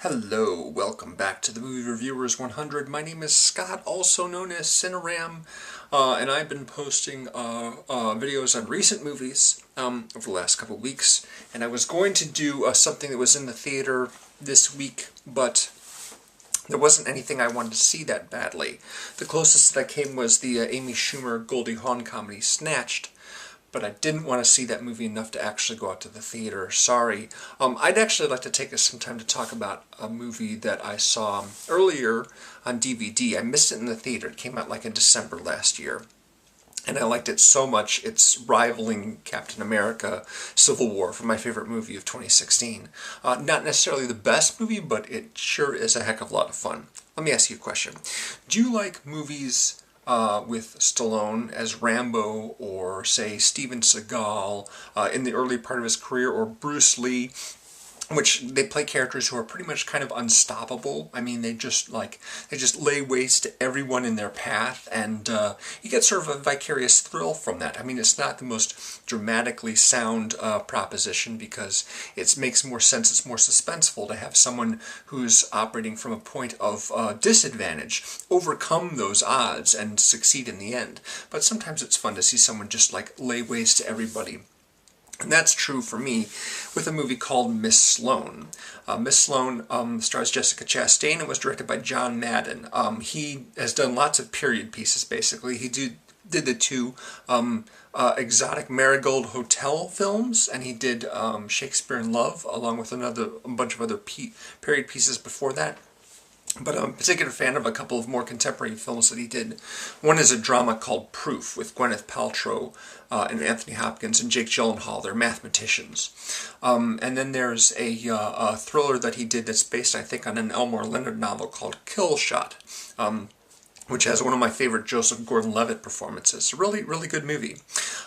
Hello, welcome back to the Movie Reviewers 100. My name is Scott, also known as CineRam, and I've been posting videos on recent movies over the last couple of weeks. And I was going to do something that was in the theater this week, but there wasn't anything I wanted to see that badly. The closest that I came was the Amy Schumer Goldie Hawn comedy Snatched. But I didn't want to see that movie enough to actually go out to the theater. Sorry. I'd actually like to take some time to talk about a movie that I saw earlier on DVD. I missed it in the theater. It came out like in December last year. And I liked it so much, it's rivaling Captain America Civil War for my favorite movie of 2016. Not necessarily the best movie, but it sure is a heck of a lot of fun. Let me ask you a question. Do you like movies with Stallone as Rambo, or say Steven Seagal in the early part of his career, or Bruce Lee, which they play characters who are pretty much kind of unstoppable? I mean, they just lay waste to everyone in their path, and you get sort of a vicarious thrill from that. I mean, it's not the most dramatically sound proposition, because it makes more sense, it's more suspenseful to have someone who's operating from a point of disadvantage overcome those odds and succeed in the end. But sometimes it's fun to see someone just like lay waste to everybody. And that's true for me with a movie called Miss Sloane. Miss Sloane stars Jessica Chastain and was directed by John Madden. He has done lots of period pieces, basically. He did the two exotic Marigold Hotel films, and he did Shakespeare in Love, along with a bunch of other period pieces before that. But I'm a particular fan of a couple of more contemporary films that he did. One is a drama called Proof with Gwyneth Paltrow and Anthony Hopkins and Jake Gyllenhaal. They're mathematicians. And then there's a thriller that he did that's based, I think, on an Elmore Leonard novel called Kill Shot, which has one of my favorite Joseph Gordon-Levitt performances. A really, really good movie.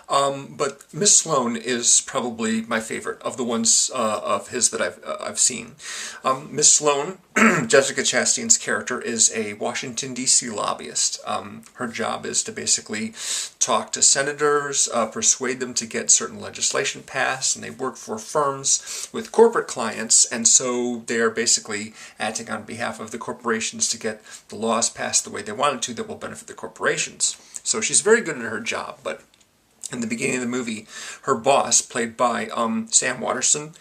But Miss Sloane is probably my favorite of the ones of his that I've seen. Miss Sloane, Jessica Chastain's character, is a Washington, D.C. lobbyist. Her job is to basically talk to senators, persuade them to get certain legislation passed, and they work for firms with corporate clients, and so they're basically acting on behalf of the corporations to get the laws passed the way they wanted to that will benefit the corporations. So she's very good at her job, but in the beginning of the movie, her boss, played by Sam Waterston,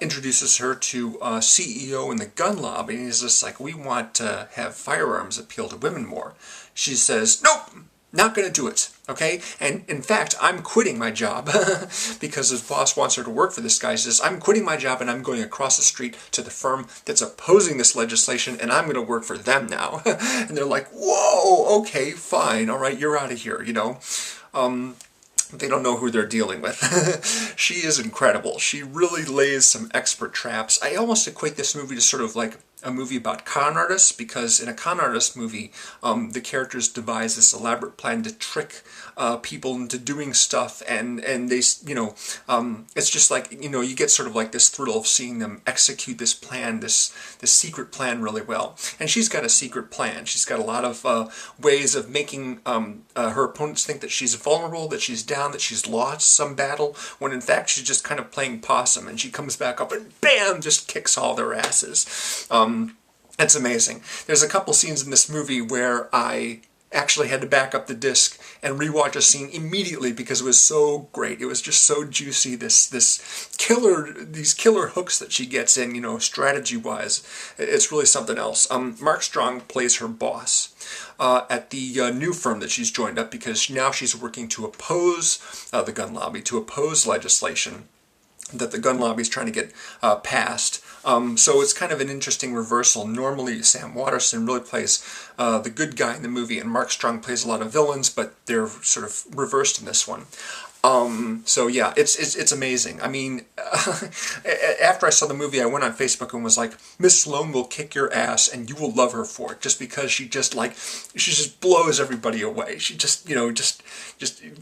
introduces her to CEO in the gun lobby, and he's just like, we want to have firearms appeal to women more. She says, nope, not going to do it, okay? And in fact, I'm quitting my job because his boss wants her to work for this guy. She says, I'm quitting my job and I'm going across the street to the firm that's opposing this legislation, and I'm going to work for them now. And they're like, whoa, okay, fine, all right, you're out of here, you know? They don't know who they're dealing with. She is incredible. She really lays some expert traps. I almost equate this movie to sort of like a movie about con artists, because in a con artist movie, the characters devise this elaborate plan to trick people into doing stuff, and they, you know, it's just like, you know, you get sort of like this thrill of seeing them execute this plan, this secret plan really well. And she's got a secret plan. She's got a lot of ways of making her opponents think that she's vulnerable, that she's down, that she's lost some battle, when in fact she's just kind of playing possum, and she comes back up and bam, just kicks all their asses. It's amazing. There's a couple scenes in this movie where I actually had to back up the disc and rewatch a scene immediately because it was so great. It was just so juicy. These killer hooks that she gets in, you know, strategy-wise. It's really something else. Mark Strong plays her boss at the new firm that she's joined up, because now she's working to oppose the gun lobby, to oppose legislation that the gun lobby is trying to get passed. So it's kind of an interesting reversal. Normally Sam Waterston really plays the good guy in the movie, and Mark Strong plays a lot of villains, but they're sort of reversed in this one. So yeah, it's amazing. I mean, after I saw the movie, I went on Facebook and was like, Miss Sloane will kick your ass and you will love her for it, just because she just blows everybody away. She just, you know, just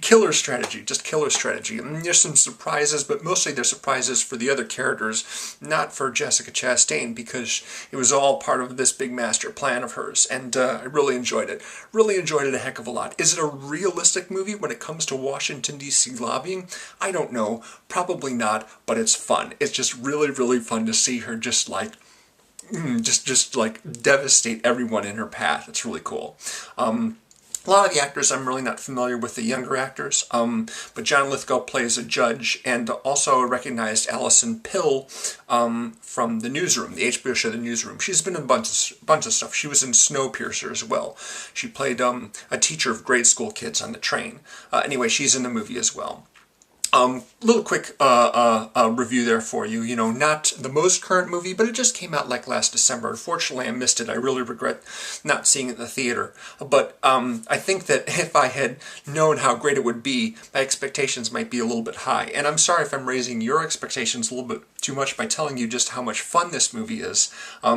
killer strategy, just killer strategy. And there's some surprises, but mostly they're surprises for the other characters, not for Jessica Chastain, because it was all part of this big master plan of hers, and I really enjoyed it. Really enjoyed it a heck of a lot. Is it a realistic movie when it comes to Washington, D.C. lobbying? I don't know. Probably not, but it's fun. It's just really, really fun to see her just like just like devastate everyone in her path. It's really cool. A lot of the actors I'm really not familiar with, the younger actors, but John Lithgow plays a judge, and also recognized Alison Pill from The Newsroom, the HBO show The Newsroom. She's been in a bunch of stuff. She was in Snowpiercer as well. She played a teacher of grade school kids on the train. Anyway, she's in the movie as well. Little quick review there for you. You know, not the most current movie, but it just came out like last December. Unfortunately, I missed it. I really regret not seeing it in the theater. But I think that if I had known how great it would be, my expectations might be a little bit high. And I'm sorry if I'm raising your expectations a little bit too much by telling you just how much fun this movie is,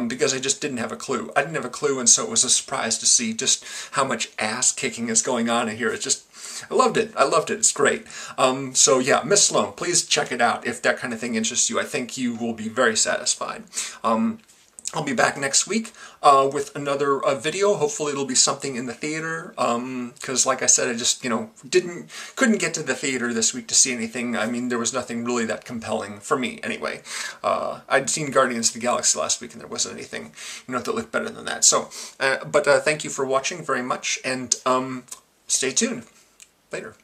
because I just didn't have a clue. I didn't have a clue, and so it was a surprise to see just how much ass-kicking is going on in here. It's just, I loved it. I loved it. It's great. So yeah, Miss Sloane, please check it out if that kind of thing interests you. I think you will be very satisfied. I'll be back next week with another video. Hopefully it'll be something in the theater, because like I said, I just, you know, couldn't get to the theater this week to see anything. I mean, there was nothing really that compelling for me anyway. I'd seen Guardians of the Galaxy last week and there wasn't anything, you know, that looked better than that. So, but thank you for watching very much, and stay tuned. Later.